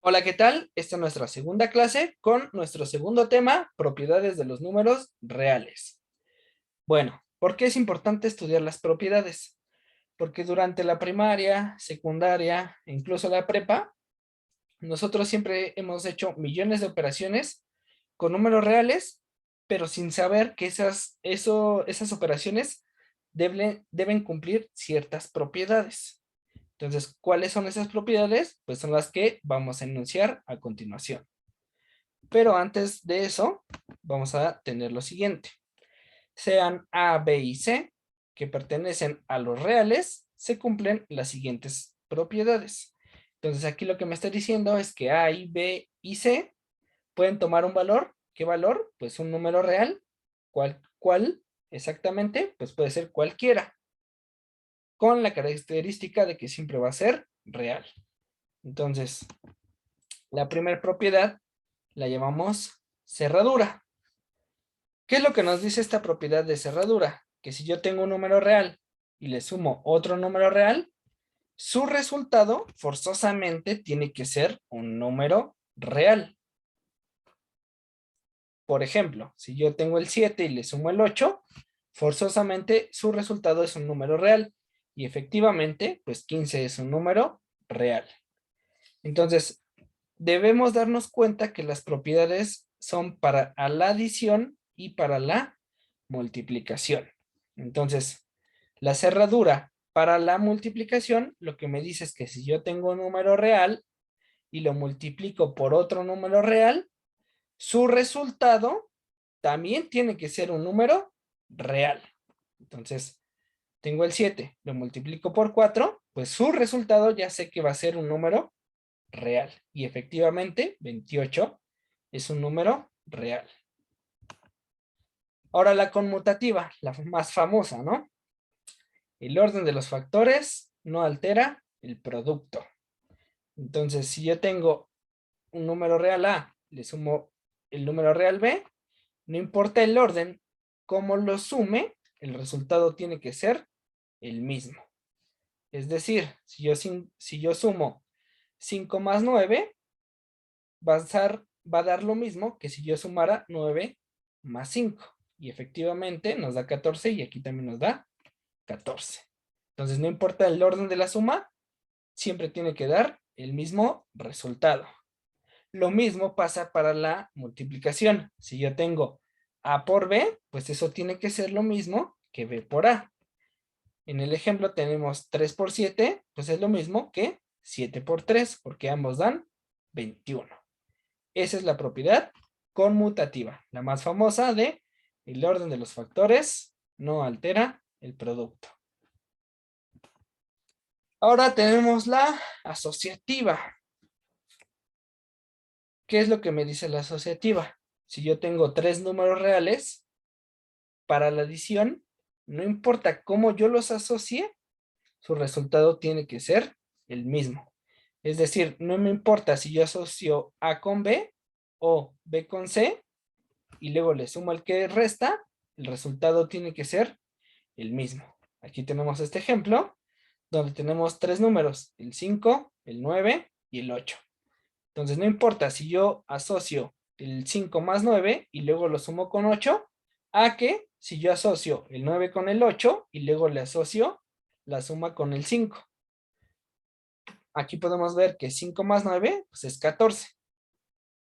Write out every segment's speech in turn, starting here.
Hola, ¿qué tal? Esta es nuestra segunda clase con nuestro segundo tema, propiedades de los números reales. Bueno, ¿por qué es importante estudiar las propiedades? Porque durante la primaria, secundaria e incluso la prepa, nosotros siempre hemos hecho millones de operaciones con números reales, pero sin saber que esas operaciones deben cumplir ciertas propiedades. Entonces, ¿cuáles son esas propiedades? Pues son las que vamos a enunciar a continuación. Pero antes de eso, vamos a tener lo siguiente. Sean A, B y C, que pertenecen a los reales, se cumplen las siguientes propiedades. Entonces, aquí lo que me está diciendo es que A, y B y C pueden tomar un valor. ¿Qué valor? Pues un número real. ¿Cuál exactamente? Pues puede ser cualquiera, con la característica de que siempre va a ser real. Entonces, la primera propiedad la llamamos cerradura. ¿Qué es lo que nos dice esta propiedad de cerradura? Que si yo tengo un número real y le sumo otro número real, su resultado forzosamente tiene que ser un número real. Por ejemplo, si yo tengo el 7 y le sumo el 8, forzosamente su resultado es un número real. Y efectivamente, pues 15 es un número real. Entonces, debemos darnos cuenta que las propiedades son para la adición y para la multiplicación. Entonces, la cerradura para la multiplicación, lo que me dice es que si yo tengo un número real y lo multiplico por otro número real, su resultado también tiene que ser un número real. Entonces, tengo el 7, lo multiplico por 4, pues su resultado ya sé que va a ser un número real. Y efectivamente, 28 es un número real. Ahora la conmutativa, la más famosa, ¿no? El orden de los factores no altera el producto. Entonces, si yo tengo un número real A, le sumo el número real B, no importa el orden, como lo sume, el resultado tiene que ser el mismo. Es decir, si yo sumo 5 más 9, va a dar lo mismo que si yo sumara 9 más 5. Y efectivamente nos da 14 y aquí también nos da 14. Entonces no importa el orden de la suma, siempre tiene que dar el mismo resultado. Lo mismo pasa para la multiplicación. Si yo tengo A por B, pues eso tiene que ser lo mismo que B por A. En el ejemplo tenemos 3 por 7, pues es lo mismo que 7 por 3, porque ambos dan 21. Esa es la propiedad conmutativa, la más famosa de el orden de los factores no altera el producto. Ahora tenemos la asociativa. ¿Qué es lo que me dice la asociativa? Si yo tengo tres números reales, para la adición, no importa cómo yo los asocie, su resultado tiene que ser el mismo. Es decir, no me importa si yo asocio A con B o B con C y luego le sumo el que resta, el resultado tiene que ser el mismo. Aquí tenemos este ejemplo donde tenemos tres números, el 5, el 9 y el 8. Entonces no importa si yo asocio el 5 más 9 y luego lo sumo con 8, a que si yo asocio el 9 con el 8 y luego le asocio la suma con el 5. Aquí podemos ver que 5 más 9 pues es 14.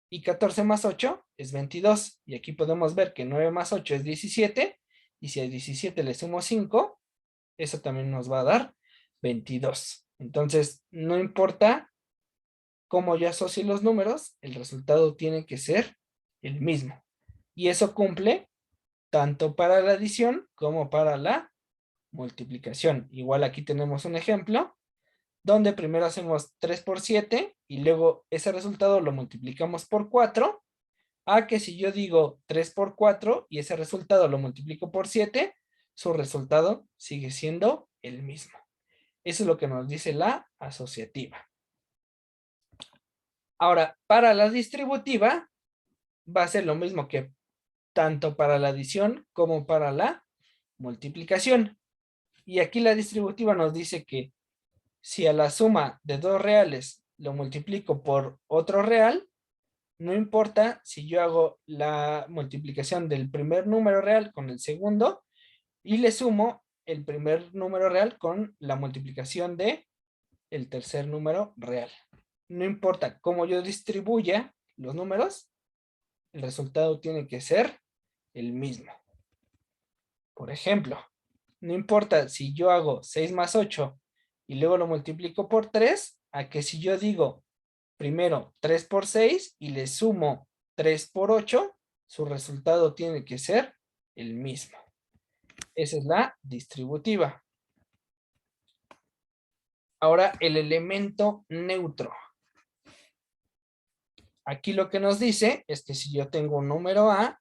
Y 14 más 8 es 22. Y aquí podemos ver que 9 más 8 es 17. Y si a 17 le sumo 5, eso también nos va a dar 22. Entonces, no importa cómo yo asocie los números, el resultado tiene que ser el mismo. Y eso cumple tanto para la adición como para la multiplicación. Igual aquí tenemos un ejemplo donde primero hacemos 3 por 7 y luego ese resultado lo multiplicamos por 4, a que si yo digo 3 por 4 y ese resultado lo multiplico por 7, su resultado sigue siendo el mismo. Eso es lo que nos dice la asociativa. Ahora, para la distributiva, va a ser lo mismo que tanto para la adición como para la multiplicación. Y aquí la distributiva nos dice que si a la suma de dos reales lo multiplico por otro real, no importa si yo hago la multiplicación del primer número real con el segundo y le sumo el primer número real con la multiplicación de el tercer número real. No importa cómo yo distribuya los números, el resultado tiene que ser el mismo. Por ejemplo, no importa si yo hago 6 más 8 y luego lo multiplico por 3, a que si yo digo primero 3 por 6 y le sumo 3 por 8, su resultado tiene que ser el mismo. Esa es la distributiva. Ahora el elemento neutro. Aquí lo que nos dice es que si yo tengo un número A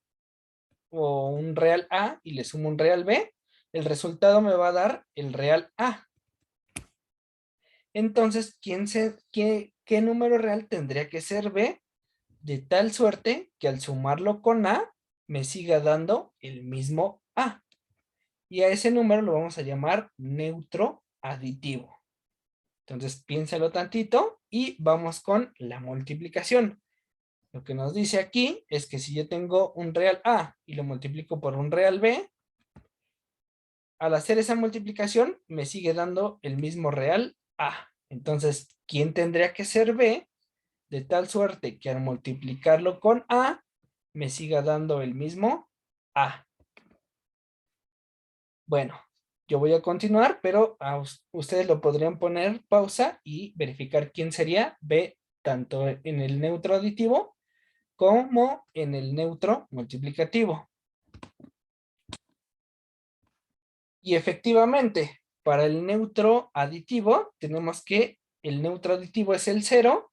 o un real A y le sumo un real B, el resultado me va a dar el real A. Entonces, ¿qué número real tendría que ser B? De tal suerte que al sumarlo con A, me siga dando el mismo A. Y a ese número lo vamos a llamar neutro aditivo. Entonces, piénsalo tantito y vamos con la multiplicación. Lo que nos dice aquí es que si yo tengo un real A y lo multiplico por un real B, al hacer esa multiplicación me sigue dando el mismo real A. Entonces, ¿quién tendría que ser B? De tal suerte que al multiplicarlo con A, me siga dando el mismo A. Bueno, yo voy a continuar, pero ustedes lo podrían poner pausa y verificar quién sería B, tanto en el neutro aditivo como en el neutro multiplicativo. Y efectivamente, para el neutro aditivo, tenemos que el neutro aditivo es el 0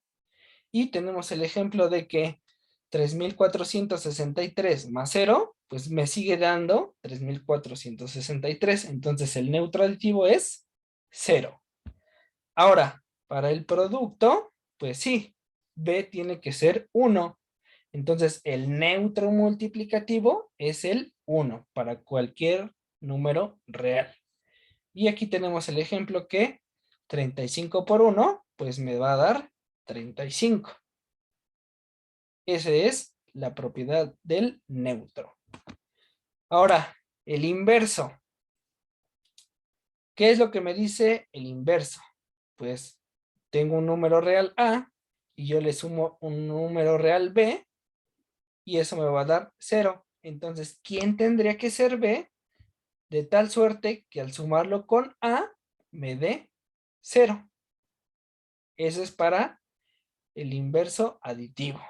y tenemos el ejemplo de que 3.463 más 0, pues me sigue dando 3.463. Entonces el neutro aditivo es 0. Ahora, para el producto, pues sí, B tiene que ser 1. Entonces el neutro multiplicativo es el 1 para cualquier número real. Y aquí tenemos el ejemplo que 35 por 1, pues me va a dar 35. Esa es la propiedad del neutro. Ahora, el inverso. ¿Qué es lo que me dice el inverso? Pues tengo un número real A y yo le sumo un número real B y eso me va a dar 0. Entonces, ¿quién tendría que ser B? De tal suerte que al sumarlo con A me dé 0. Eso es para el inverso aditivo.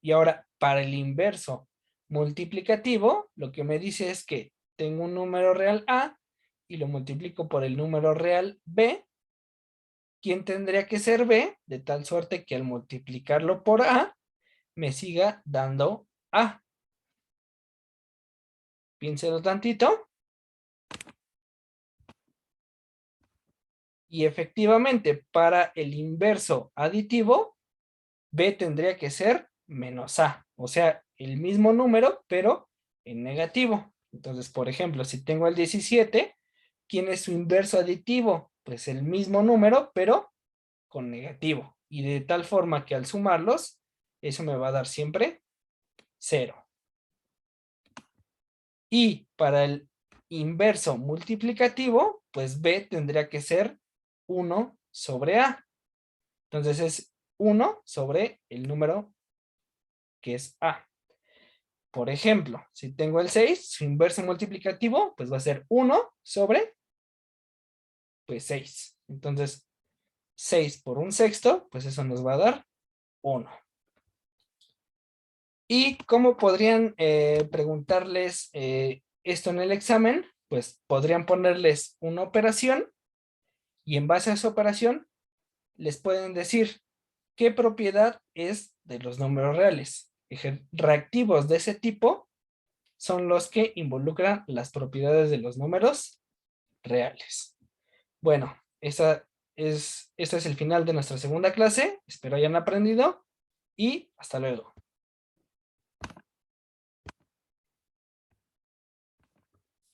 Y ahora, para el inverso multiplicativo, lo que me dice es que tengo un número real A y lo multiplico por el número real B. ¿Quién tendría que ser B? De tal suerte que al multiplicarlo por A, me siga dando A. Piénselo tantito. Y efectivamente, para el inverso aditivo, B tendría que ser menos A. O sea, el mismo número, pero en negativo. Entonces, por ejemplo, si tengo el 17, ¿quién es su inverso aditivo? Pues el mismo número, pero con negativo. Y de tal forma que al sumarlos, eso me va a dar siempre 0. Y para el inverso multiplicativo, pues B tendría que ser 1 sobre A. Entonces es 1 sobre el número que es A. Por ejemplo, si tengo el 6, su inverso multiplicativo, pues va a ser 1 sobre, pues 6. Entonces, 6 por un sexto, pues eso nos va a dar 1. ¿Y cómo podrían preguntarles esto en el examen? Pues podrían ponerles una operación y en base a esa operación les pueden decir qué propiedad es de los números reales. Reactivos de ese tipo son los que involucran las propiedades de los números reales. Bueno, este es el final de nuestra segunda clase. Espero hayan aprendido y hasta luego.